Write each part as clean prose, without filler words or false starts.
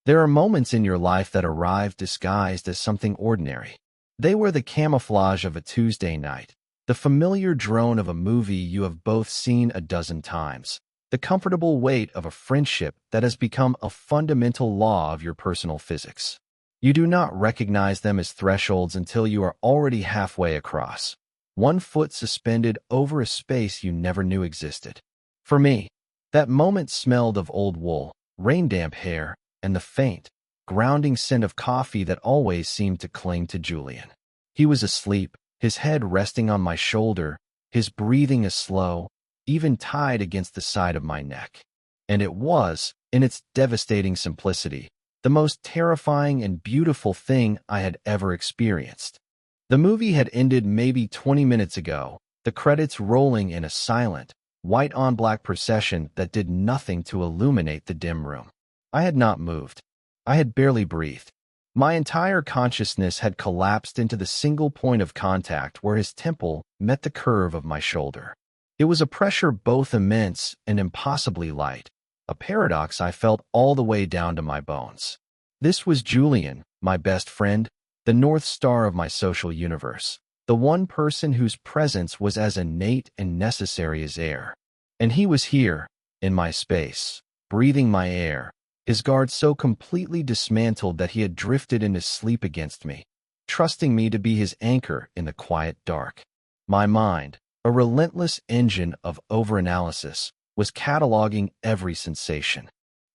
There are moments in your life that arrive disguised as something ordinary. They were the camouflage of a Tuesday night, the familiar drone of a movie you have both seen a dozen times, the comfortable weight of a friendship that has become a fundamental law of your personal physics. You do not recognize them as thresholds until you are already halfway across, one foot suspended over a space you never knew existed. For me, that moment smelled of old wool, rain-damp hair, and the faint, grounding scent of coffee that always seemed to cling to Julian. He was asleep, his head resting on my shoulder, his breathing as slow, even tied against the side of my neck. And it was, in its devastating simplicity, the most terrifying and beautiful thing I had ever experienced. The movie had ended maybe 20 minutes ago, the credits rolling in a silent, white-on-black procession that did nothing to illuminate the dim room. I had not moved. I had barely breathed. My entire consciousness had collapsed into the single point of contact where his temple met the curve of my shoulder. It was a pressure both immense and impossibly light, a paradox I felt all the way down to my bones. This was Julian, my best friend, the North Star of my social universe, the one person whose presence was as innate and necessary as air. And he was here, in my space, breathing my air, his guard so completely dismantled that he had drifted into sleep against me, trusting me to be his anchor in the quiet dark. My mind, a relentless engine of overanalysis, was cataloging every sensation.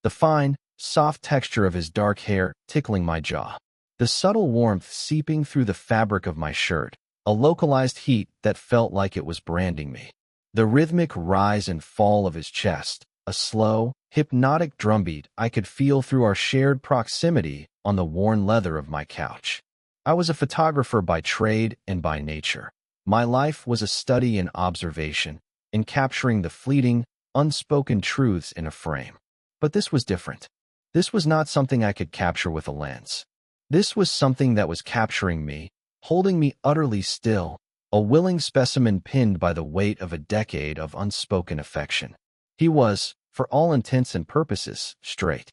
The fine, soft texture of his dark hair tickling my jaw, the subtle warmth seeping through the fabric of my shirt, a localized heat that felt like it was branding me. The rhythmic rise and fall of his chest, a slow, hypnotic drumbeat I could feel through our shared proximity on the worn leather of my couch. I was a photographer by trade and by nature. My life was a study in observation, in capturing the fleeting, unspoken truths in a frame. But this was different. This was not something I could capture with a lens. This was something that was capturing me, holding me utterly still, a willing specimen pinned by the weight of a decade of unspoken affection. He was, for all intents and purposes, straight.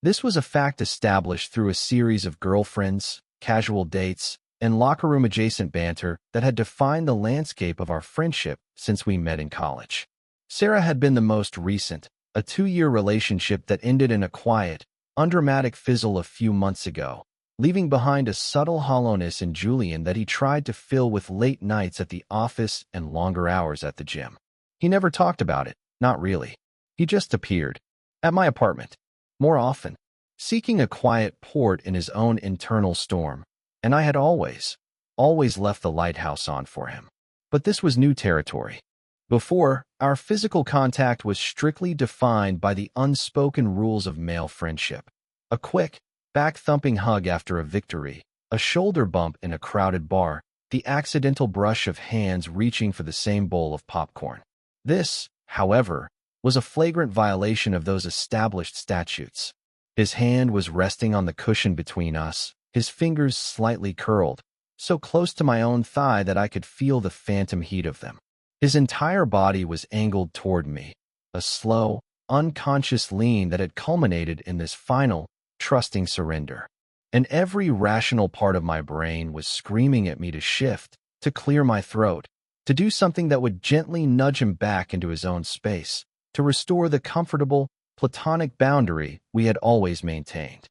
This was a fact established through a series of girlfriends, casual dates, and locker-room-adjacent banter that had defined the landscape of our friendship since we met in college. Sarah had been the most recent, a 2-year relationship that ended in a quiet, undramatic fizzle a few months ago, leaving behind a subtle hollowness in Julian that he tried to fill with late nights at the office and longer hours at the gym. He never talked about it, not really. He just appeared, at my apartment, more often, seeking a quiet port in his own internal storm, and I had always left the lighthouse on for him. But this was new territory. Before, our physical contact was strictly defined by the unspoken rules of male friendship. A quick, back-thumping hug after a victory, a shoulder bump in a crowded bar, the accidental brush of hands reaching for the same bowl of popcorn. This, however, was a flagrant violation of those established statutes. His hand was resting on the cushion between us, his fingers slightly curled, so close to my own thigh that I could feel the phantom heat of them. His entire body was angled toward me, a slow, unconscious lean that had culminated in this final, trusting surrender. And every rational part of my brain was screaming at me to shift, to clear my throat, to do something that would gently nudge him back into his own space, to restore the comfortable, platonic boundary we had always maintained.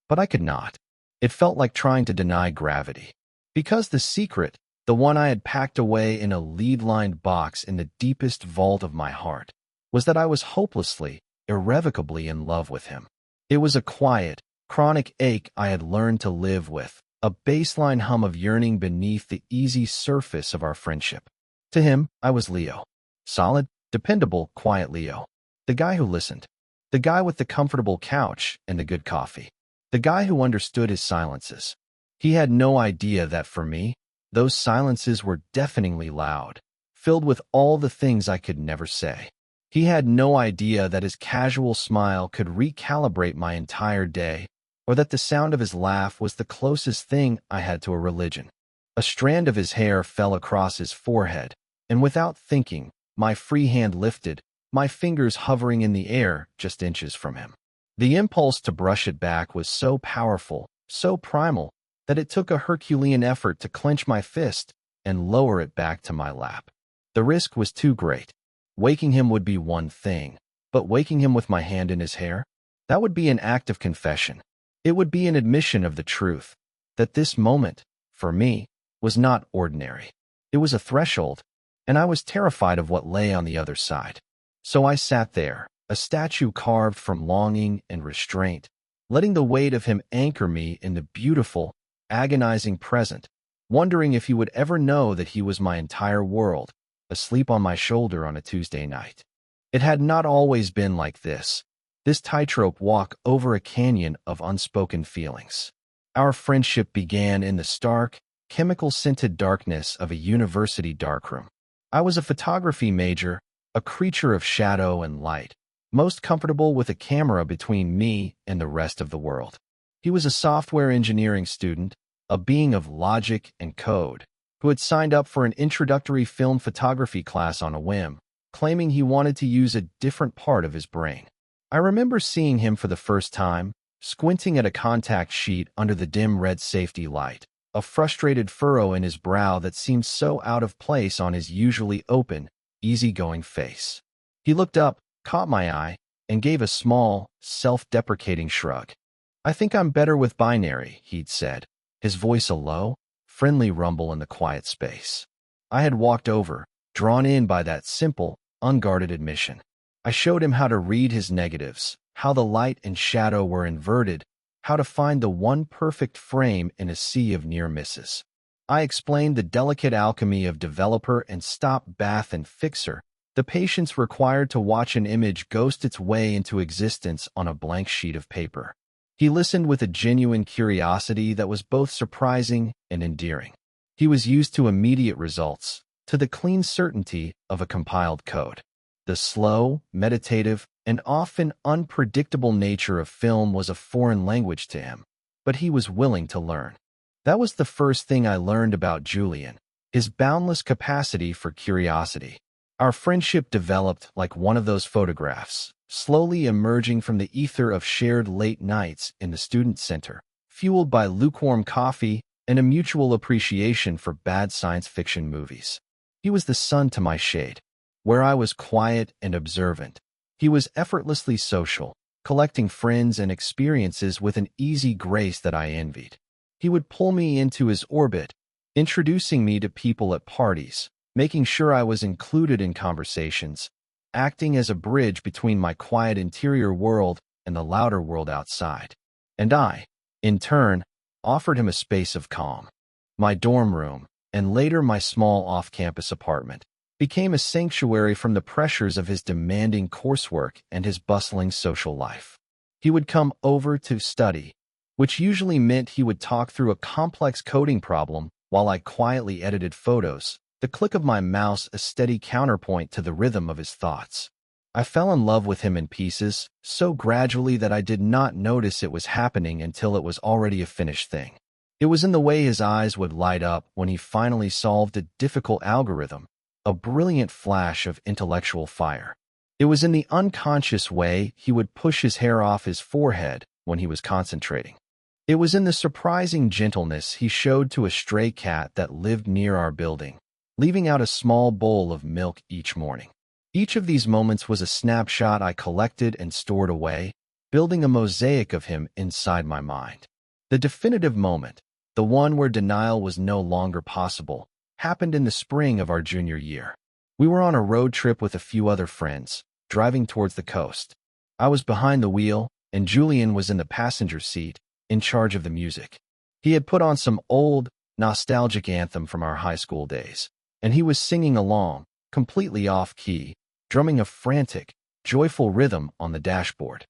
But I could not. It felt like trying to deny gravity. Because the secret, the one I had packed away in a lead-lined box in the deepest vault of my heart, was that I was hopelessly, irrevocably in love with him. It was a quiet, chronic ache I had learned to live with, a baseline hum of yearning beneath the easy surface of our friendship. To him, I was Leo. Solid, dependable, quiet Leo. The guy who listened. The guy with the comfortable couch and the good coffee. The guy who understood his silences. He had no idea that for me, those silences were deafeningly loud, filled with all the things I could never say. He had no idea that his casual smile could recalibrate my entire day, or that the sound of his laugh was the closest thing I had to a religion. A strand of his hair fell across his forehead, and without thinking, my free hand lifted, my fingers hovering in the air just inches from him. The impulse to brush it back was so powerful, so primal, that it took a Herculean effort to clench my fist and lower it back to my lap. The risk was too great. Waking him would be one thing, but waking him with my hand in his hair? That would be an act of confession. It would be an admission of the truth, that this moment, for me, was not ordinary. It was a threshold, and I was terrified of what lay on the other side. So I sat there, a statue carved from longing and restraint, letting the weight of him anchor me in the beautiful, agonizing present, wondering if he would ever know that he was my entire world, asleep on my shoulder on a Tuesday night. It had not always been like this tightrope walk over a canyon of unspoken feelings. Our friendship began in the stark, chemical-scented darkness of a university darkroom. I was a photography major, a creature of shadow and light, most comfortable with a camera between me and the rest of the world. He was a software engineering student, a being of logic and code, who had signed up for an introductory film photography class on a whim, claiming he wanted to use a different part of his brain. I remember seeing him for the first time, squinting at a contact sheet under the dim red safety light, a frustrated furrow in his brow that seemed so out of place on his usually open, easygoing face. He looked up, caught my eye, and gave a small, self-deprecating shrug. "I think I'm better with binary," he'd said, his voice a low, friendly rumble in the quiet space. I had walked over, drawn in by that simple, unguarded admission. I showed him how to read his negatives, how the light and shadow were inverted, how to find the one perfect frame in a sea of near misses. I explained the delicate alchemy of developer and stop, bath, and fixer, the patience required to watch an image ghost its way into existence on a blank sheet of paper. He listened with a genuine curiosity that was both surprising and endearing. He was used to immediate results, to the clean certainty of a compiled code. The slow, meditative, and often unpredictable nature of film was a foreign language to him, but he was willing to learn. That was the first thing I learned about Julian, his boundless capacity for curiosity. Our friendship developed like one of those photographs, slowly emerging from the ether of shared late nights in the student center, fueled by lukewarm coffee and a mutual appreciation for bad science fiction movies. He was the sun to my shade. Where I was quiet and observant, he was effortlessly social, collecting friends and experiences with an easy grace that I envied. He would pull me into his orbit, introducing me to people at parties, making sure I was included in conversations, acting as a bridge between my quiet interior world and the louder world outside. And I, in turn, offered him a space of calm. My dorm room, and later my small off-campus apartment, became a sanctuary from the pressures of his demanding coursework and his bustling social life. He would come over to study, which usually meant he would talk through a complex coding problem while I quietly edited photos, the click of my mouse a steady counterpoint to the rhythm of his thoughts. I fell in love with him in pieces, so gradually that I did not notice it was happening until it was already a finished thing. It was in the way his eyes would light up when he finally solved a difficult algorithm, a brilliant flash of intellectual fire. It was in the unconscious way he would push his hair off his forehead when he was concentrating. It was in the surprising gentleness he showed to a stray cat that lived near our building, leaving out a small bowl of milk each morning. Each of these moments was a snapshot I collected and stored away, building a mosaic of him inside my mind. The definitive moment, the one where denial was no longer possible, happened in the spring of our junior year. We were on a road trip with a few other friends, driving towards the coast. I was behind the wheel, and Julian was in the passenger seat, in charge of the music. He had put on some old, nostalgic anthem from our high school days, and he was singing along, completely off-key, drumming a frantic, joyful rhythm on the dashboard.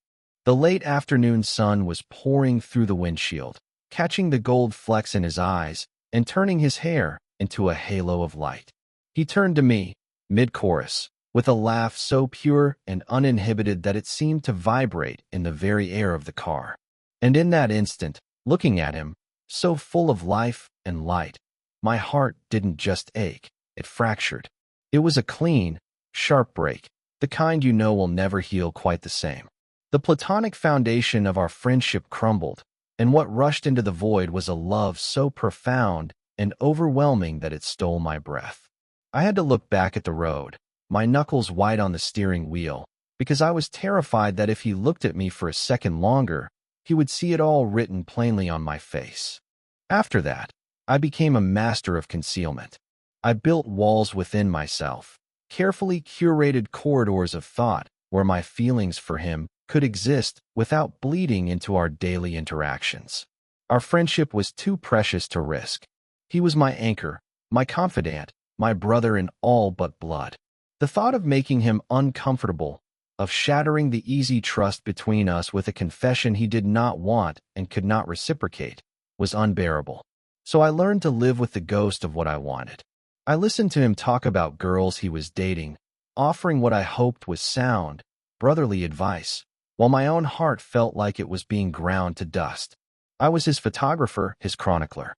The late afternoon sun was pouring through the windshield, catching the gold flecks in his eyes and turning his hair into a halo of light. He turned to me, mid-chorus, with a laugh so pure and uninhibited that it seemed to vibrate in the very air of the car. And in that instant, looking at him, so full of life and light, my heart didn't just ache, it fractured. It was a clean, sharp break, the kind you know will never heal quite the same. The platonic foundation of our friendship crumbled, and what rushed into the void was a love so profound and overwhelming that it stole my breath. I had to look back at the road, my knuckles white on the steering wheel, because I was terrified that if he looked at me for a second longer, he would see it all written plainly on my face. After that, I became a master of concealment. I built walls within myself, carefully curated corridors of thought where my feelings for him could exist without bleeding into our daily interactions. Our friendship was too precious to risk. He was my anchor, my confidant, my brother in all but blood. The thought of making him uncomfortable, of shattering the easy trust between us with a confession he did not want and could not reciprocate, was unbearable. So I learned to live with the ghost of what I wanted. I listened to him talk about girls he was dating, offering what I hoped was sound, brotherly advice, while my own heart felt like it was being ground to dust. I was his photographer, his chronicler.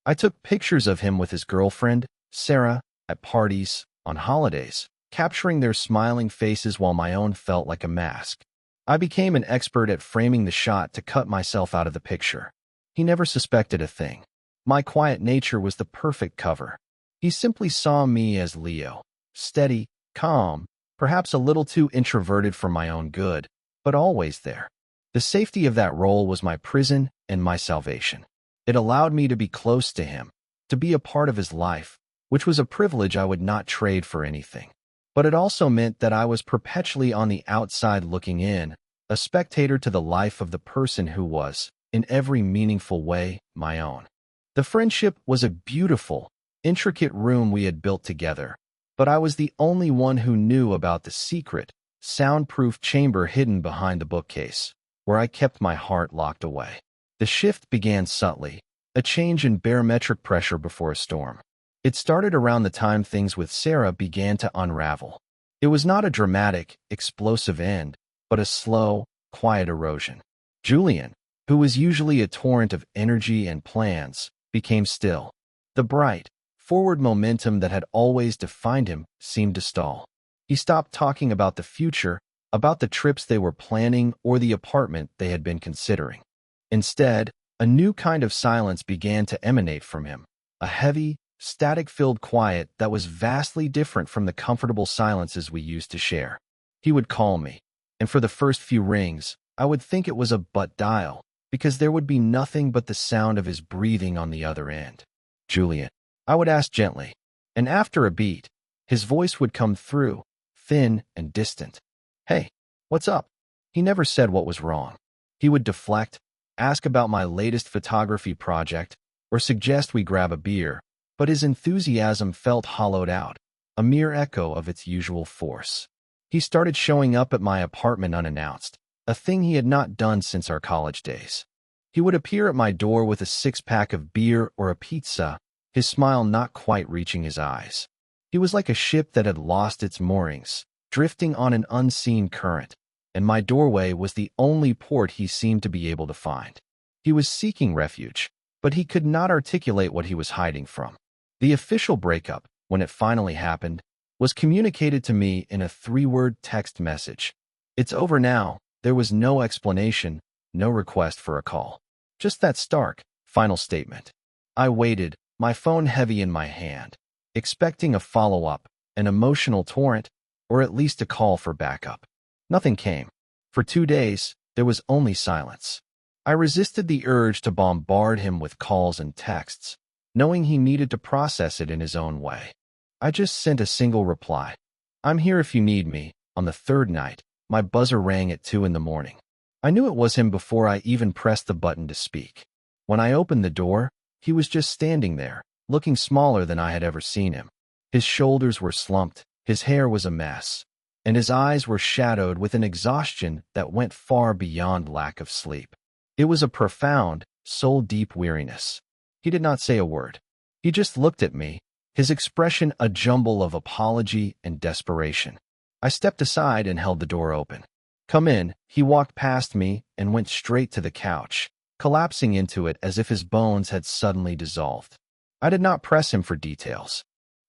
I took pictures of him with his girlfriend, Sarah, at parties, on holidays, capturing their smiling faces while my own felt like a mask. I became an expert at framing the shot to cut myself out of the picture. He never suspected a thing. My quiet nature was the perfect cover. He simply saw me as Leo, steady, calm, perhaps a little too introverted for my own good, but always there. The safety of that role was my prison and my salvation. It allowed me to be close to him, to be a part of his life, which was a privilege I would not trade for anything. But it also meant that I was perpetually on the outside looking in, a spectator to the life of the person who was, in every meaningful way, my own. The friendship was a beautiful, intricate room we had built together, but I was the only one who knew about the secret, soundproof chamber hidden behind the bookcase, where I kept my heart locked away. The shift began subtly, a change in barometric pressure before a storm. It started around the time things with Sarah began to unravel. It was not a dramatic, explosive end, but a slow, quiet erosion. Julian, who was usually a torrent of energy and plans, became still. The bright, forward momentum that had always defined him seemed to stall. He stopped talking about the future, about the trips they were planning or the apartment they had been considering. Instead, a new kind of silence began to emanate from him, a heavy, static-filled quiet that was vastly different from the comfortable silences we used to share. He would call me, and for the first few rings, I would think it was a butt dial, because there would be nothing but the sound of his breathing on the other end. "Julian," I would ask gently, and after a beat, his voice would come through, thin and distant. "Hey, what's up?" He never said what was wrong. He would deflect, ask about my latest photography project, or suggest we grab a beer, but his enthusiasm felt hollowed out, a mere echo of its usual force. He started showing up at my apartment unannounced, a thing he had not done since our college days. He would appear at my door with a six-pack of beer or a pizza, his smile not quite reaching his eyes. He was like a ship that had lost its moorings, drifting on an unseen current, and my doorway was the only port he seemed to be able to find. He was seeking refuge, but he could not articulate what he was hiding from. The official breakup, when it finally happened, was communicated to me in a 3-word text message. "It's over now." There was no explanation, no request for a call. Just that stark, final statement. I waited, my phone heavy in my hand, expecting a follow-up, an emotional torrent, or at least a call for backup. Nothing came. For 2 days, there was only silence. I resisted the urge to bombard him with calls and texts, knowing he needed to process it in his own way. I just sent a single reply. "I'm here if you need me." On the third night, my buzzer rang at 2 in the morning. I knew it was him before I even pressed the button to speak. When I opened the door, he was just standing there, looking smaller than I had ever seen him. His shoulders were slumped, his hair was a mess, and his eyes were shadowed with an exhaustion that went far beyond lack of sleep. It was a profound, soul-deep weariness. He did not say a word. He just looked at me, his expression a jumble of apology and desperation. I stepped aside and held the door open. "Come in." He walked past me and went straight to the couch, collapsing into it as if his bones had suddenly dissolved. I did not press him for details.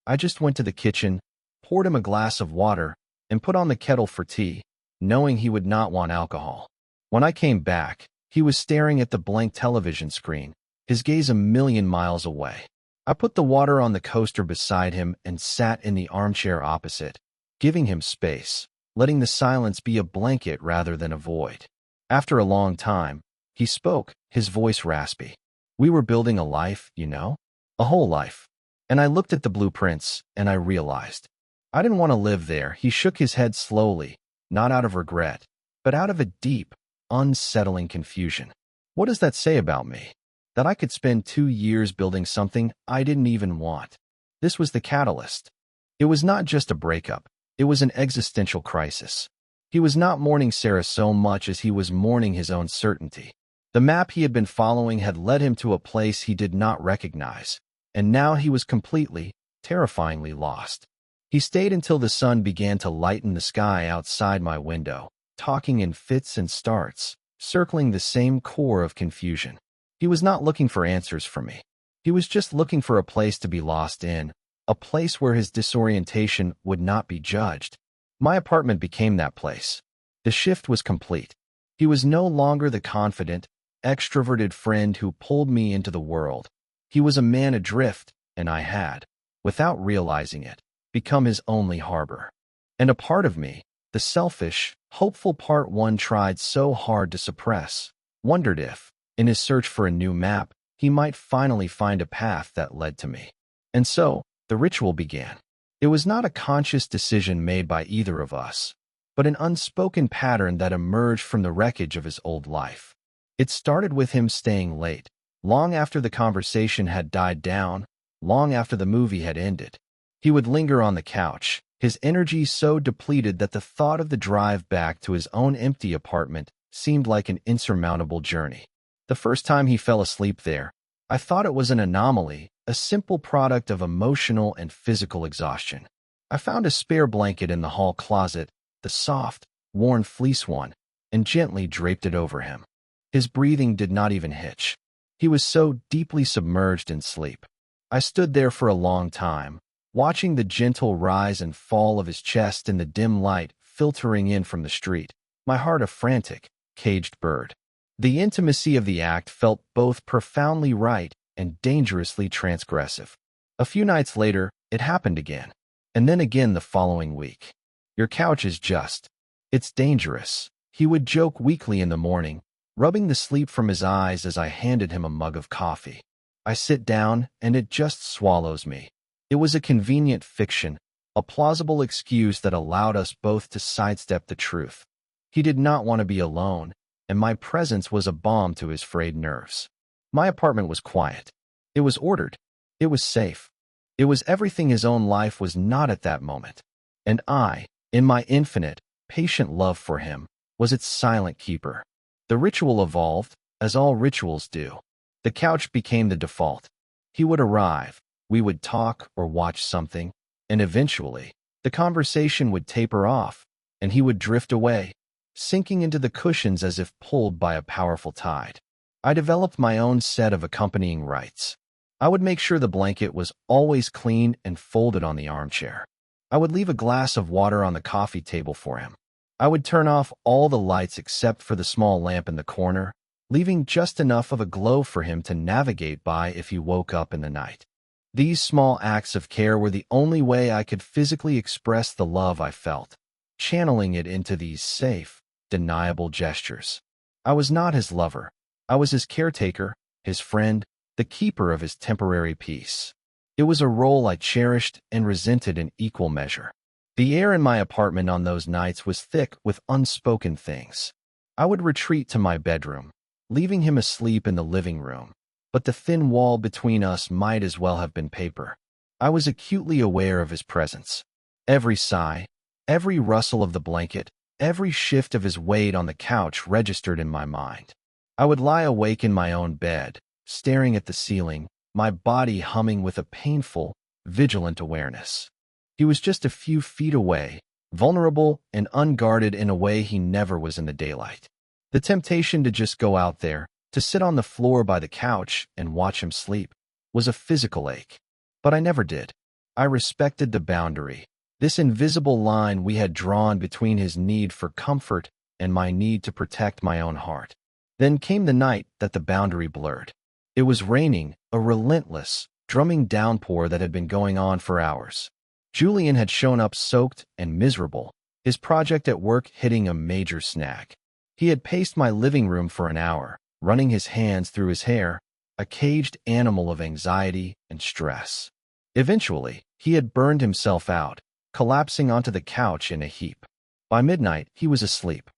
I just went to the kitchen, poured him a glass of water, and put on the kettle for tea, knowing he would not want alcohol. When I came back, he was staring at the blank television screen, his gaze a million miles away. I put the water on the coaster beside him and sat in the armchair opposite, giving him space, letting the silence be a blanket rather than a void. After a long time, he spoke, his voice raspy. We were building a life, you know? A whole life. And I looked at the blueprints, and I realized. I didn't want to live there. He shook his head slowly, not out of regret, but out of a deep, unsettling confusion. What does that say about me? That I could spend 2 years building something I didn't even want. This was the catalyst. It was not just a breakup. It was an existential crisis. He was not mourning Sarah so much as he was mourning his own certainty. The map he had been following had led him to a place he did not recognize, and now he was completely, terrifyingly lost. He stayed until the sun began to lighten the sky outside my window, talking in fits and starts, circling the same core of confusion. He was not looking for answers from me. He was just looking for a place to be lost in, a place where his disorientation would not be judged. My apartment became that place. The shift was complete. He was no longer the confident, extroverted friend who pulled me into the world. He was a man adrift, and I had, without realizing it, become his only harbor. And a part of me, the selfish, hopeful part one tried so hard to suppress, wondered if, in his search for a new map, he might finally find a path that led to me. And so, the ritual began. It was not a conscious decision made by either of us, but an unspoken pattern that emerged from the wreckage of his old life. It started with him staying late, long after the conversation had died down, long after the movie had ended. He would linger on the couch, his energy so depleted that the thought of the drive back to his own empty apartment seemed like an insurmountable journey. The first time he fell asleep there, I thought it was an anomaly, a simple product of emotional and physical exhaustion. I found a spare blanket in the hall closet, the soft, worn fleece one, and gently draped it over him. His breathing did not even hitch. He was so deeply submerged in sleep. I stood there for a long time, watching the gentle rise and fall of his chest in the dim light filtering in from the street, my heart a frantic, caged bird. The intimacy of the act felt both profoundly right and dangerously transgressive. A few nights later, it happened again, and then again the following week. Your couch is just. It's dangerous, he would joke weakly in the morning, rubbing the sleep from his eyes as I handed him a mug of coffee. I sit down, and it just swallows me. It was a convenient fiction, a plausible excuse that allowed us both to sidestep the truth. He did not want to be alone, and my presence was a balm to his frayed nerves. My apartment was quiet. It was ordered. It was safe. It was everything his own life was not at that moment. And I, in my infinite, patient love for him, was its silent keeper. The ritual evolved, as all rituals do. The couch became the default. He would arrive, we would talk or watch something, and eventually, the conversation would taper off, and he would drift away, sinking into the cushions as if pulled by a powerful tide. I developed my own set of accompanying rites. I would make sure the blanket was always clean and folded on the armchair. I would leave a glass of water on the coffee table for him. I would turn off all the lights except for the small lamp in the corner, leaving just enough of a glow for him to navigate by if he woke up in the night. These small acts of care were the only way I could physically express the love I felt, channeling it into these safe, deniable gestures. I was not his lover. I was his caretaker, his friend, the keeper of his temporary peace. It was a role I cherished and resented in equal measure. The air in my apartment on those nights was thick with unspoken things. I would retreat to my bedroom, leaving him asleep in the living room, but the thin wall between us might as well have been paper. I was acutely aware of his presence. Every sigh, every rustle of the blanket, every shift of his weight on the couch registered in my mind. I would lie awake in my own bed, staring at the ceiling, my body humming with a painful, vigilant awareness. He was just a few feet away, vulnerable and unguarded in a way he never was in the daylight. The temptation to just go out there, to sit on the floor by the couch and watch him sleep, was a physical ache. But I never did. I respected the boundary, this invisible line we had drawn between his need for comfort and my need to protect my own heart. Then came the night that the boundary blurred. It was raining, a relentless, drumming downpour that had been going on for hours. Julian had shown up soaked and miserable, his project at work hitting a major snag. He had paced my living room for an hour, running his hands through his hair, a caged animal of anxiety and stress. Eventually, he had burned himself out, collapsing onto the couch in a heap. By midnight, he was asleep.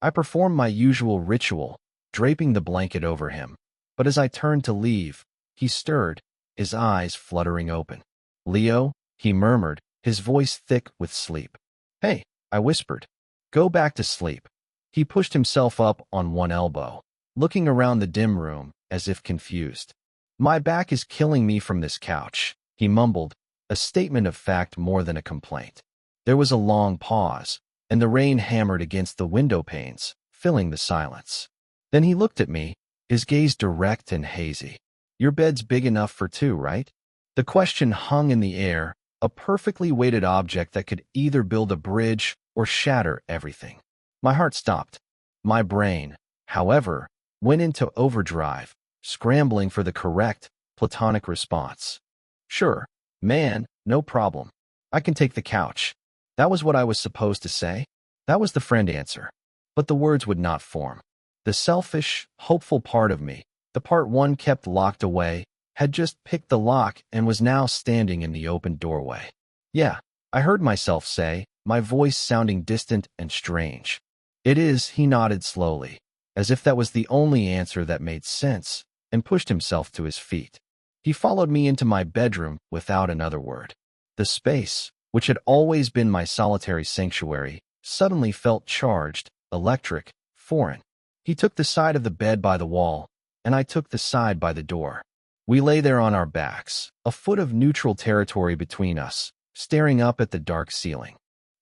I performed my usual ritual, draping the blanket over him. But as I turned to leave, he stirred, his eyes fluttering open. "Leo," he murmured, his voice thick with sleep. "Hey," I whispered. "Go back to sleep." He pushed himself up on one elbow, looking around the dim room as if confused. "My back is killing me from this couch," he mumbled, a statement of fact more than a complaint. There was a long pause, and the rain hammered against the window panes, filling the silence. Then he looked at me, his gaze direct and hazy. "Your bed's big enough for two, right?" The question hung in the air, a perfectly weighted object that could either build a bridge or shatter everything. My heart stopped. My brain, however, went into overdrive, scrambling for the correct, platonic response. "Sure, man, no problem. I can take the couch." That was what I was supposed to say. That was the friend answer. But the words would not form. The selfish, hopeful part of me, the part one kept locked away, had just picked the lock and was now standing in the open doorway. "Yeah," I heard myself say, my voice sounding distant and strange. "It is," he nodded slowly, as if that was the only answer that made sense, and pushed himself to his feet. He followed me into my bedroom without another word. The space, which had always been my solitary sanctuary, suddenly felt charged, electric, foreign. He took the side of the bed by the wall, and I took the side by the door. We lay there on our backs, a foot of neutral territory between us, staring up at the dark ceiling.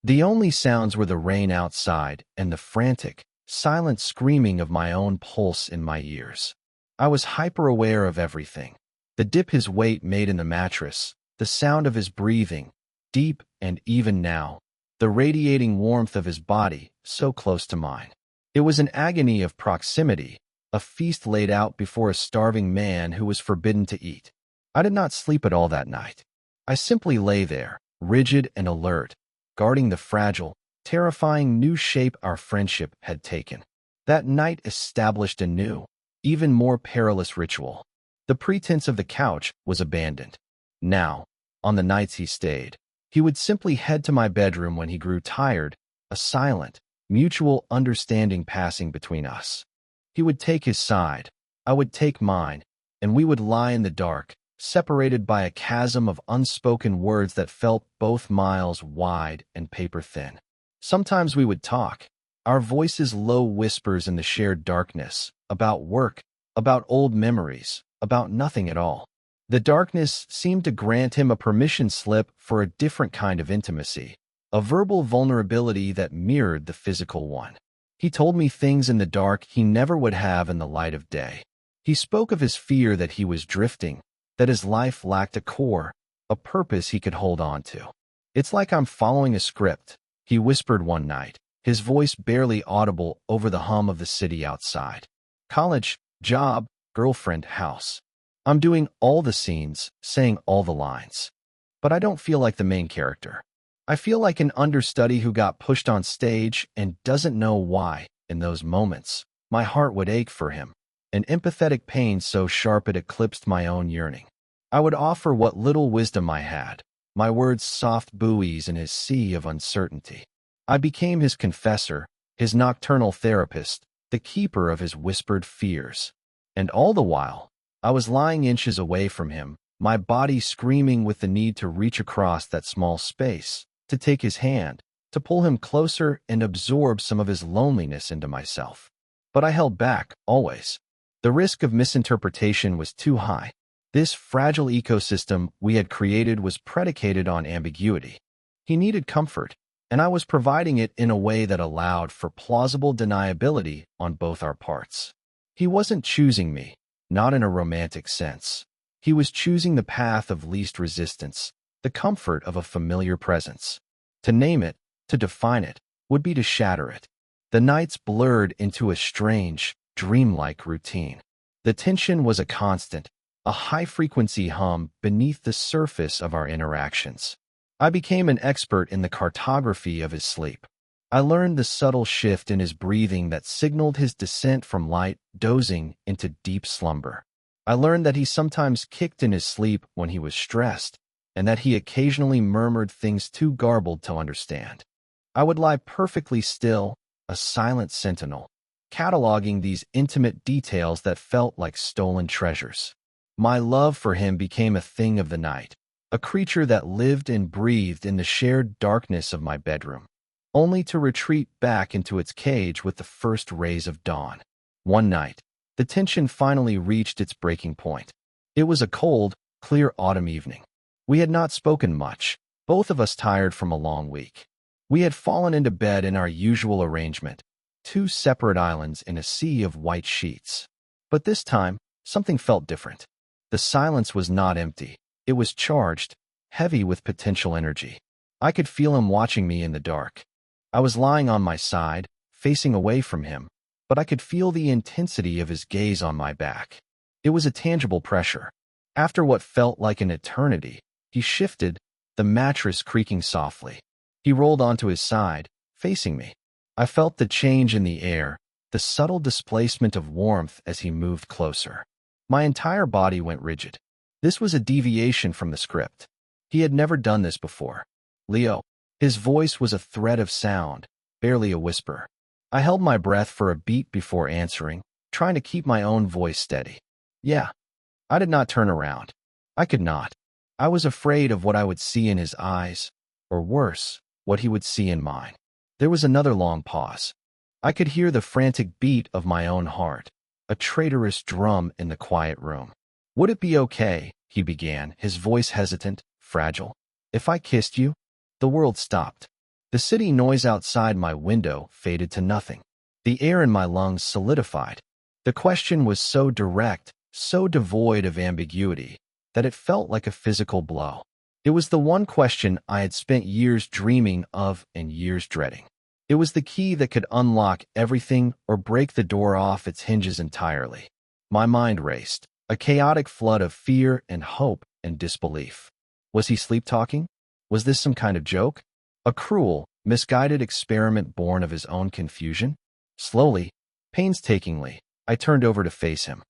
The only sounds were the rain outside and the frantic, silent screaming of my own pulse in my ears. I was hyper-aware of everything. The dip his weight made in the mattress, the sound of his breathing, deep and even now, the radiating warmth of his body, so close to mine. It was an agony of proximity, a feast laid out before a starving man who was forbidden to eat. I did not sleep at all that night. I simply lay there, rigid and alert, guarding the fragile, terrifying new shape our friendship had taken. That night established a new, even more perilous ritual. The pretense of the couch was abandoned. Now, on the nights he stayed, he would simply head to my bedroom when he grew tired, a silent, mutual understanding passing between us. He would take his side, I would take mine, and we would lie in the dark, separated by a chasm of unspoken words that felt both miles wide and paper-thin. Sometimes we would talk, our voices low whispers in the shared darkness, about work, about old memories, about nothing at all. The darkness seemed to grant him a permission slip for a different kind of intimacy, a verbal vulnerability that mirrored the physical one. He told me things in the dark he never would have in the light of day. He spoke of his fear that he was drifting, that his life lacked a core, a purpose he could hold on to. "It's like I'm following a script," he whispered one night, his voice barely audible over the hum of the city outside. "College, job, girlfriend, house. I'm doing all the scenes, saying all the lines. But I don't feel like the main character. I feel like an understudy who got pushed on stage and doesn't know why." In those moments, my heart would ache for him, an empathetic pain so sharp it eclipsed my own yearning. I would offer what little wisdom I had, my words soft buoys in his sea of uncertainty. I became his confessor, his nocturnal therapist, the keeper of his whispered fears. And all the while, I was lying inches away from him, my body screaming with the need to reach across that small space, to take his hand, to pull him closer and absorb some of his loneliness into myself. But I held back, always. The risk of misinterpretation was too high. This fragile ecosystem we had created was predicated on ambiguity. He needed comfort, and I was providing it in a way that allowed for plausible deniability on both our parts. He wasn't choosing me, not in a romantic sense. He was choosing the path of least resistance, the comfort of a familiar presence. To name it, to define it, would be to shatter it. The nights blurred into a strange, dreamlike routine. The tension was a constant, a high-frequency hum beneath the surface of our interactions. I became an expert in the cartography of his sleep. I learned the subtle shift in his breathing that signaled his descent from light dozing into deep slumber. I learned that he sometimes kicked in his sleep when he was stressed, and that he occasionally murmured things too garbled to understand. I would lie perfectly still, a silent sentinel, cataloging these intimate details that felt like stolen treasures. My love for him became a thing of the night, a creature that lived and breathed in the shared darkness of my bedroom, only to retreat back into its cage with the first rays of dawn. One night, the tension finally reached its breaking point. It was a cold, clear autumn evening. We had not spoken much, both of us tired from a long week. We had fallen into bed in our usual arrangement, two separate islands in a sea of white sheets. But this time, something felt different. The silence was not empty. It was charged, heavy with potential energy. I could feel him watching me in the dark. I was lying on my side, facing away from him, but I could feel the intensity of his gaze on my back. It was a tangible pressure. After what felt like an eternity, he shifted, the mattress creaking softly. He rolled onto his side, facing me. I felt the change in the air, the subtle displacement of warmth as he moved closer. My entire body went rigid. This was a deviation from the script. He had never done this before. Leo. His voice was a thread of sound, barely a whisper. I held my breath for a beat before answering, trying to keep my own voice steady. Yeah. I did not turn around. I could not. I was afraid of what I would see in his eyes, or worse, what he would see in mine. There was another long pause. I could hear the frantic beat of my own heart, a traitorous drum in the quiet room. Would it be okay, he began, his voice hesitant, fragile, if I kissed you? The world stopped. The city noise outside my window faded to nothing. The air in my lungs solidified. The question was so direct, so devoid of ambiguity, that it felt like a physical blow. It was the one question I had spent years dreaming of and years dreading. It was the key that could unlock everything or break the door off its hinges entirely. My mind raced, a chaotic flood of fear and hope and disbelief. Was he sleep-talking? Was this some kind of joke? A cruel, misguided experiment born of his own confusion? Slowly, painstakingly, I turned over to face him.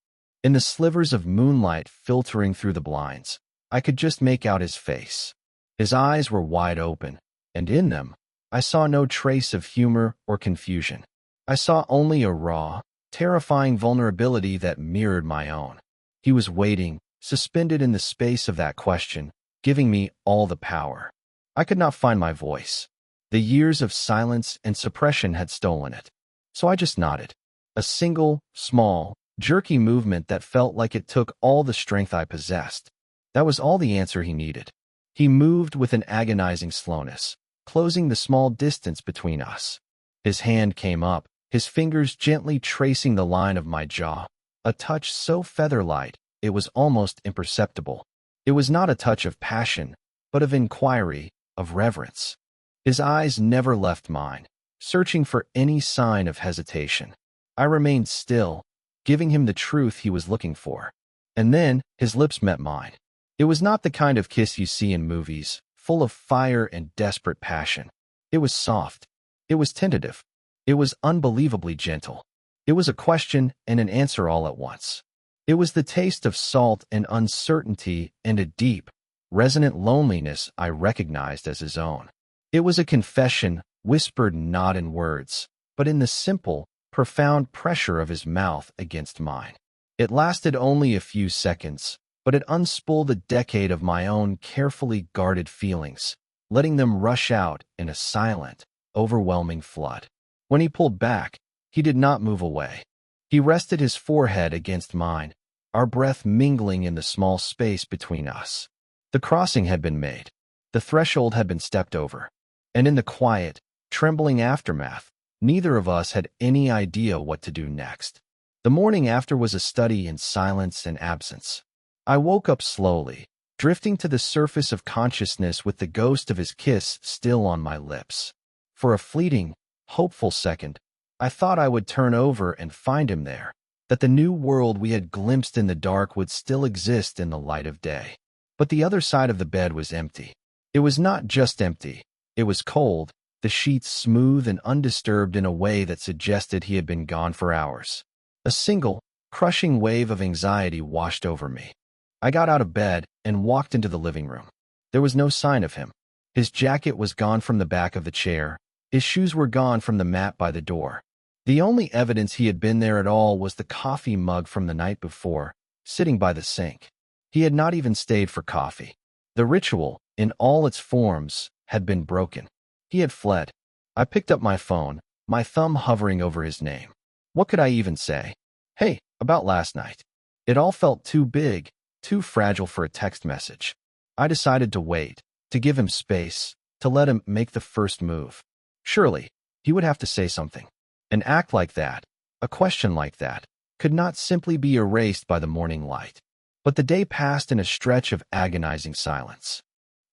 In the slivers of moonlight filtering through the blinds, I could just make out his face. His eyes were wide open, and in them, I saw no trace of humor or confusion. I saw only a raw, terrifying vulnerability that mirrored my own. He was waiting, suspended in the space of that question, giving me all the power. I could not find my voice. The years of silence and suppression had stolen it. So I just nodded. A single, small, jerky movement that felt like it took all the strength I possessed. That was all the answer he needed. He moved with an agonizing slowness, closing the small distance between us. His hand came up, his fingers gently tracing the line of my jaw, a touch so feather-light it was almost imperceptible. It was not a touch of passion, but of inquiry, of reverence. His eyes never left mine, searching for any sign of hesitation. I remained still, giving him the truth he was looking for. And then his lips met mine. It was not the kind of kiss you see in movies, full of fire and desperate passion. It was soft. It was tentative. It was unbelievably gentle. It was a question and an answer all at once. It was the taste of salt and uncertainty and a deep, resonant loneliness I recognized as his own. It was a confession, whispered not in words, but in the simple, profound pressure of his mouth against mine. It lasted only a few seconds, but it unspooled a decade of my own carefully guarded feelings, letting them rush out in a silent, overwhelming flood. When he pulled back, he did not move away. He rested his forehead against mine, our breath mingling in the small space between us. The crossing had been made. The threshold had been stepped over. And in the quiet, trembling aftermath, neither of us had any idea what to do next. The morning after was a study in silence and absence. I woke up slowly, drifting to the surface of consciousness with the ghost of his kiss still on my lips. For a fleeting, hopeful second, I thought I would turn over and find him there, that the new world we had glimpsed in the dark would still exist in the light of day. But the other side of the bed was empty. It was not just empty. It was cold, the sheets smooth and undisturbed in a way that suggested he had been gone for hours. A single, crushing wave of anxiety washed over me. I got out of bed and walked into the living room. There was no sign of him. His jacket was gone from the back of the chair. His shoes were gone from the mat by the door. The only evidence he had been there at all was the coffee mug from the night before, sitting by the sink. He had not even stayed for coffee. The ritual, in all its forms, had been broken. He had fled. I picked up my phone, my thumb hovering over his name. What could I even say? Hey, about last night. It all felt too big, too fragile for a text message. I decided to wait, to give him space, to let him make the first move. Surely, he would have to say something. An act like that, a question like that, could not simply be erased by the morning light. But the day passed in a stretch of agonizing silence.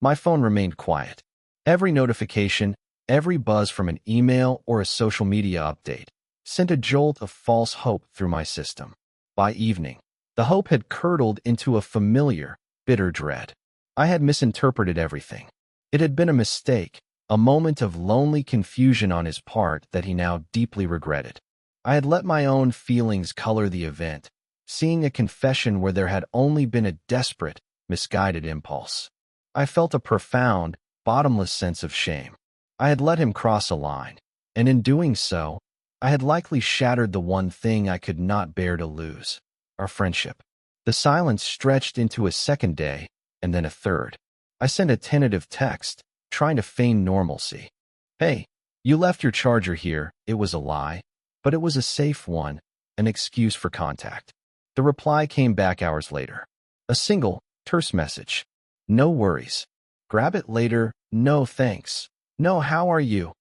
My phone remained quiet. Every notification, every buzz from an email or a social media update sent a jolt of false hope through my system. By evening, the hope had curdled into a familiar, bitter dread. I had misinterpreted everything. It had been a mistake, a moment of lonely confusion on his part that he now deeply regretted. I had let my own feelings color the event, seeing a confession where there had only been a desperate, misguided impulse. I felt a profound, bottomless sense of shame. I had let him cross a line, and in doing so, I had likely shattered the one thing I could not bear to lose, our friendship. The silence stretched into a second day, and then a third. I sent a tentative text, trying to feign normalcy. Hey, you left your charger here. It was a lie, but it was a safe one, an excuse for contact. The reply came back hours later. A single, terse message. No worries. Grab it later. No thanks. No how are you?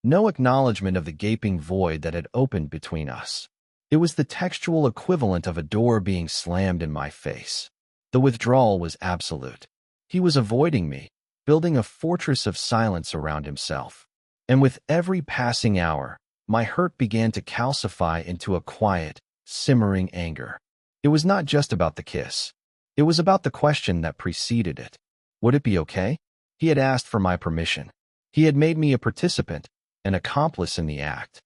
No acknowledgement of the gaping void that had opened between us. It was the textual equivalent of a door being slammed in my face. The withdrawal was absolute. He was avoiding me, building a fortress of silence around himself. And with every passing hour, my hurt began to calcify into a quiet, simmering anger. It was not just about the kiss. It was about the question that preceded it. Would it be okay? He had asked for my permission. He had made me a participant, an accomplice in the act.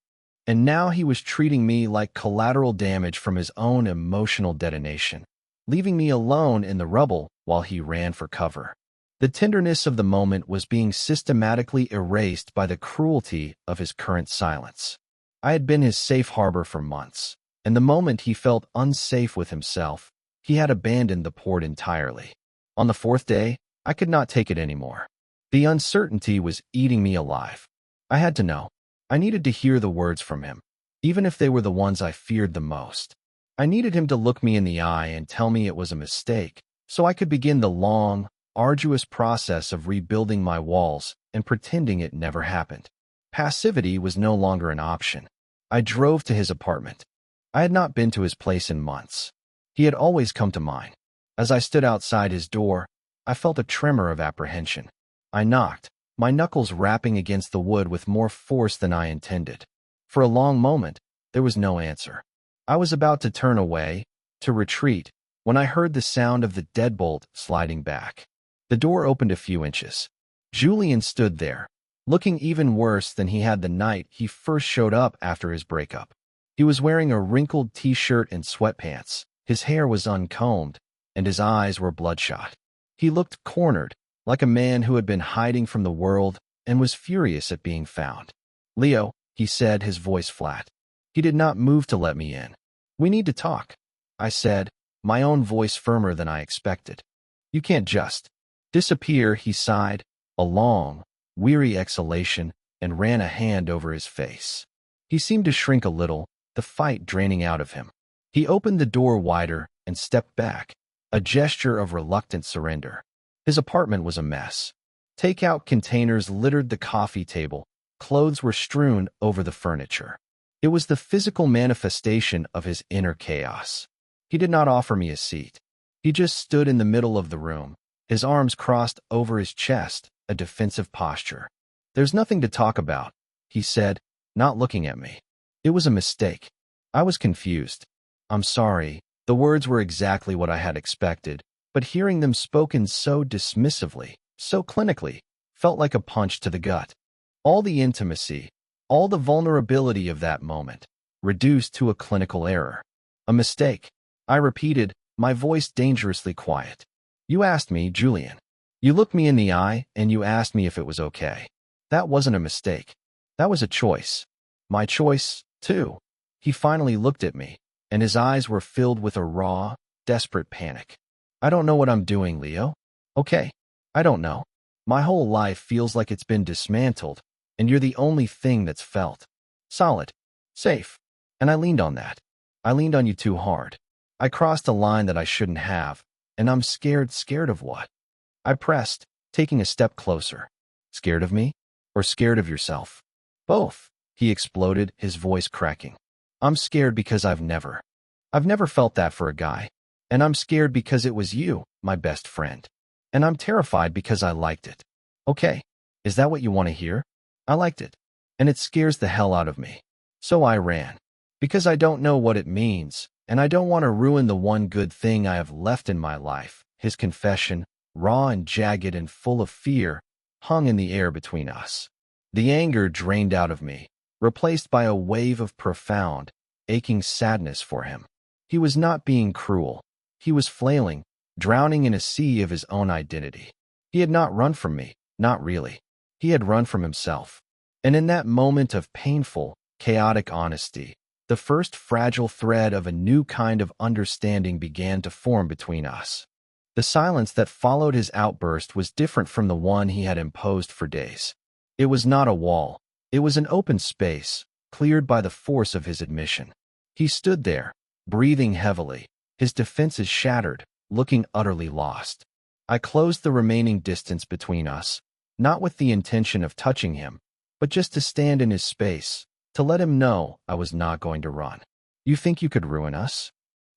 And now he was treating me like collateral damage from his own emotional detonation, leaving me alone in the rubble while he ran for cover. The tenderness of the moment was being systematically erased by the cruelty of his current silence. I had been his safe harbor for months, and the moment he felt unsafe with himself, he had abandoned the port entirely. On the fourth day, I could not take it anymore. The uncertainty was eating me alive. I had to know. I needed to hear the words from him, even if they were the ones I feared the most. I needed him to look me in the eye and tell me it was a mistake, so I could begin the long, arduous process of rebuilding my walls and pretending it never happened. Passivity was no longer an option. I drove to his apartment. I had not been to his place in months. He had always come to mine. As I stood outside his door, I felt a tremor of apprehension. I knocked, my knuckles rapping against the wood with more force than I intended. For a long moment, there was no answer. I was about to turn away, to retreat, when I heard the sound of the deadbolt sliding back. The door opened a few inches. Julian stood there, looking even worse than he had the night he first showed up after his breakup. He was wearing a wrinkled t-shirt and sweatpants. His hair was uncombed, and his eyes were bloodshot. He looked cornered, like a man who had been hiding from the world and was furious at being found. "Leo," he said, his voice flat. He did not move to let me in. "We need to talk," I said, my own voice firmer than I expected. "You can't just disappear," he sighed, a long, weary exhalation, and ran a hand over his face. He seemed to shrink a little, the fight draining out of him. He opened the door wider and stepped back, a gesture of reluctant surrender. His apartment was a mess. Takeout containers littered the coffee table. Clothes were strewn over the furniture. It was the physical manifestation of his inner chaos. He did not offer me a seat. He just stood in the middle of the room, his arms crossed over his chest, a defensive posture. "There's nothing to talk about," he said, not looking at me. It was a mistake. I was confused. I'm sorry. The words were exactly what I had expected, but hearing them spoken so dismissively, so clinically, felt like a punch to the gut. All the intimacy, all the vulnerability of that moment, reduced to a clinical error. A mistake. I repeated, my voice dangerously quiet. You asked me, Julian. You looked me in the eye and you asked me if it was okay. That wasn't a mistake. That was a choice. My choice, too. He finally looked at me, and his eyes were filled with a raw, desperate panic. I don't know what I'm doing, Leo. Okay. I don't know. My whole life feels like it's been dismantled, and you're the only thing that's felt. Solid. Safe. And I leaned on that. I leaned on you too hard. I crossed a line that I shouldn't have, and I'm scared of what? I pressed, taking a step closer. Scared of me? Or scared of yourself? Both, he exploded, his voice cracking. I'm scared because I've never felt that for a guy. And I'm scared because it was you, my best friend. And I'm terrified because I liked it. Okay, is that what you want to hear? I liked it. And it scares the hell out of me. So I ran. Because I don't know what it means, and I don't want to ruin the one good thing I have left in my life. His confession, raw and jagged and full of fear, hung in the air between us. The anger drained out of me, replaced by a wave of profound, aching sadness for him. He was not being cruel. He was flailing, drowning in a sea of his own identity. He had not run from me, not really. He had run from himself. And in that moment of painful, chaotic honesty, the first fragile thread of a new kind of understanding began to form between us. The silence that followed his outburst was different from the one he had imposed for days. It was not a wall. It was an open space, cleared by the force of his admission. He stood there, breathing heavily, his defenses shattered, looking utterly lost. I closed the remaining distance between us, not with the intention of touching him, but just to stand in his space, to let him know I was not going to run. You think you could ruin us?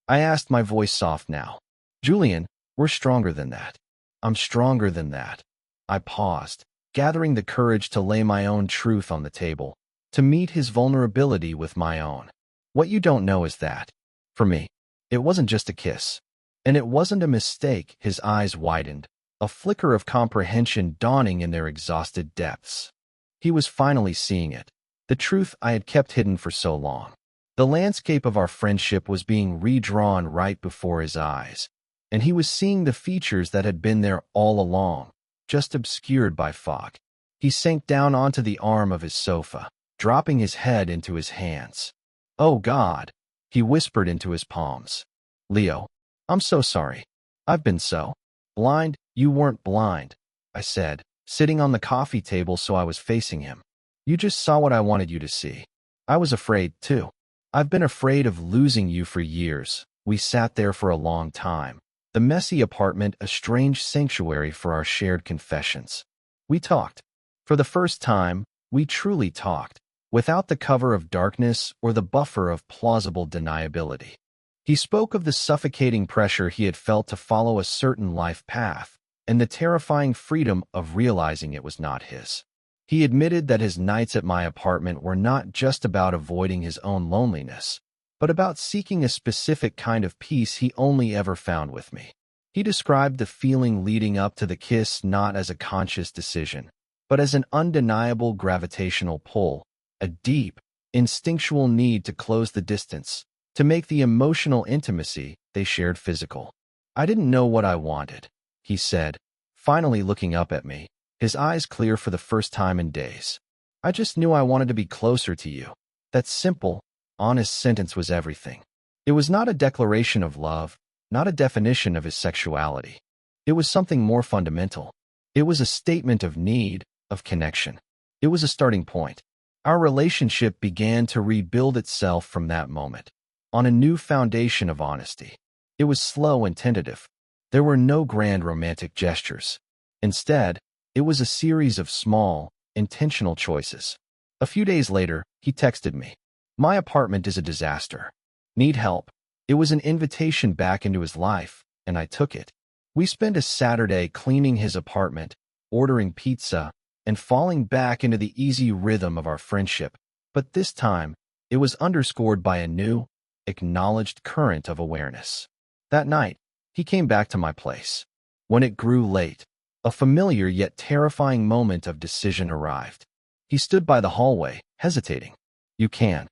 I asked, my voice soft now. Julian, we're stronger than that. I'm stronger than that. I paused, gathering the courage to lay my own truth on the table, to meet his vulnerability with my own. What you don't know is that, for me, it wasn't just a kiss. And it wasn't a mistake. His eyes widened, a flicker of comprehension dawning in their exhausted depths. He was finally seeing it, the truth I had kept hidden for so long. The landscape of our friendship was being redrawn right before his eyes, and he was seeing the features that had been there all along, just obscured by fog. He sank down onto the arm of his sofa, dropping his head into his hands. Oh God, he whispered into his palms. Leo, I'm so sorry. I've been so blind. You weren't blind, I said, sitting on the coffee table so I was facing him. You just saw what I wanted you to see. I was afraid, too. I've been afraid of losing you for years. We sat there for a long time. The messy apartment, a strange sanctuary for our shared confessions. We talked. For the first time, we truly talked, without the cover of darkness or the buffer of plausible deniability. He spoke of the suffocating pressure he had felt to follow a certain life path, and the terrifying freedom of realizing it was not his. He admitted that his nights at my apartment were not just about avoiding his own loneliness, but about seeking a specific kind of peace he only ever found with me. He described the feeling leading up to the kiss not as a conscious decision, but as an undeniable gravitational pull, a deep, instinctual need to close the distance, to make the emotional intimacy they shared physical. I didn't know what I wanted, he said, finally looking up at me, his eyes clear for the first time in days. I just knew I wanted to be closer to you. That simple, honest sentence was everything. It was not a declaration of love, not a definition of his sexuality. It was something more fundamental. It was a statement of need, of connection. It was a starting point. Our relationship began to rebuild itself from that moment, on a new foundation of honesty. It was slow and tentative. There were no grand romantic gestures. Instead, it was a series of small, intentional choices. A few days later, he texted me. My apartment is a disaster. Need help? It was an invitation back into his life, and I took it. We spent a Saturday cleaning his apartment, ordering pizza, and falling back into the easy rhythm of our friendship. But this time, it was underscored by a new, acknowledged current of awareness. That night, he came back to my place. When it grew late, a familiar yet terrifying moment of decision arrived. He stood by the hallway, hesitating. "You can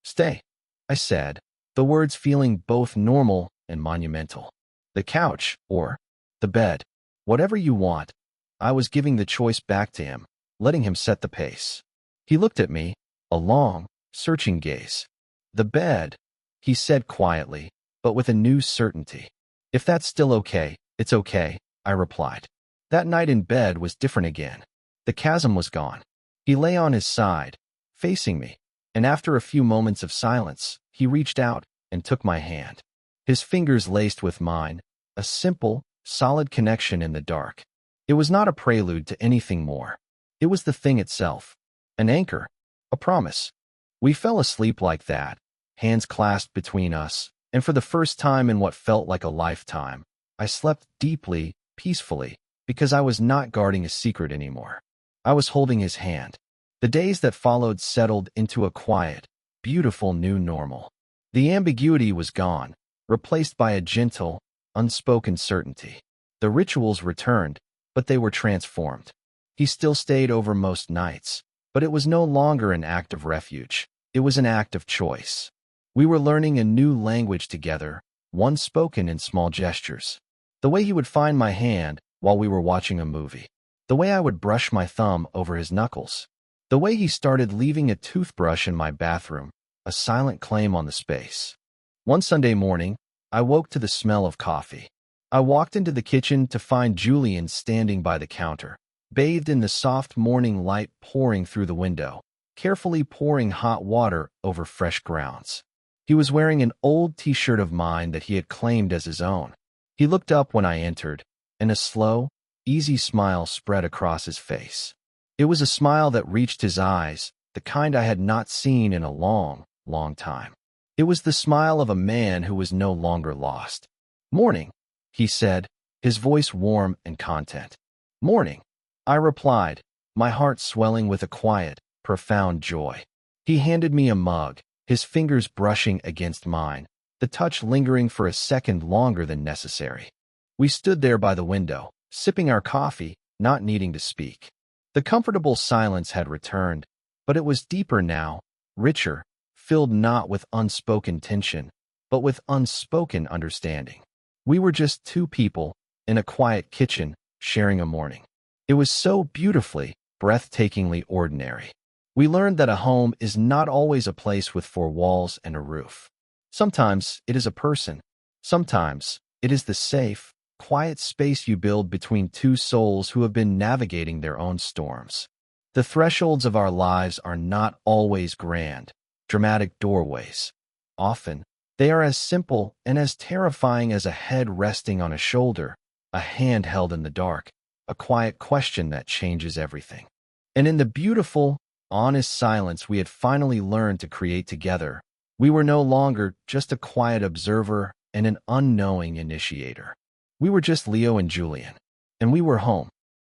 stay," I said, the words feeling both normal and monumental. "The couch, or the bed, whatever you want." I was giving the choice back to him, letting him set the pace. He looked at me, a long, searching gaze. "The bed," he said quietly, but with a new certainty. "If that's still okay, it's okay," I replied. That night in bed was different again. The chasm was gone. He lay on his side, facing me, and after a few moments of silence, he reached out and took my hand. His fingers laced with mine, a simple, solid connection in the dark. It was not a prelude to anything more. It was the thing itself, an anchor, a promise. We fell asleep like that, hands clasped between us, and for the first time in what felt like a lifetime, I slept deeply, peacefully, because I was not guarding a secret anymore. I was holding his hand. The days that followed settled into a quiet, beautiful new normal. The ambiguity was gone, replaced by a gentle, unspoken certainty. The rituals returned, but they were transformed. He still stayed over most nights, but it was no longer an act of refuge. It was an act of choice. We were learning a new language together, one spoken in small gestures. The way he would find my hand while we were watching a movie. The way I would brush my thumb over his knuckles. The way he started leaving a toothbrush in my bathroom, a silent claim on the space. One Sunday morning, I woke to the smell of coffee. I walked into the kitchen to find Julian standing by the counter, bathed in the soft morning light pouring through the window, carefully pouring hot water over fresh grounds. He was wearing an old t-shirt of mine that he had claimed as his own. He looked up when I entered, and a slow, easy smile spread across his face. It was a smile that reached his eyes, the kind I had not seen in a long, long time. It was the smile of a man who was no longer lost. "Morning," he said, his voice warm and content. "Morning," I replied, my heart swelling with a quiet, profound joy. He handed me a mug, his fingers brushing against mine, the touch lingering for a second longer than necessary. We stood there by the window, sipping our coffee, not needing to speak. The comfortable silence had returned, but it was deeper now, richer, filled not with unspoken tension, but with unspoken understanding. We were just two people, in a quiet kitchen, sharing a morning. It was so beautifully, breathtakingly ordinary. We learned that a home is not always a place with four walls and a roof. Sometimes it is a person. Sometimes it is the safe, quiet space you build between two souls who have been navigating their own storms. The thresholds of our lives are not always grand, dramatic doorways. Often, they are as simple and as terrifying as a head resting on a shoulder, a hand held in the dark, a quiet question that changes everything. And in the beautiful, honest silence we had finally learned to create together, we were no longer just a quiet observer and an unknowing initiator. We were just Leo and Julian, and we were home.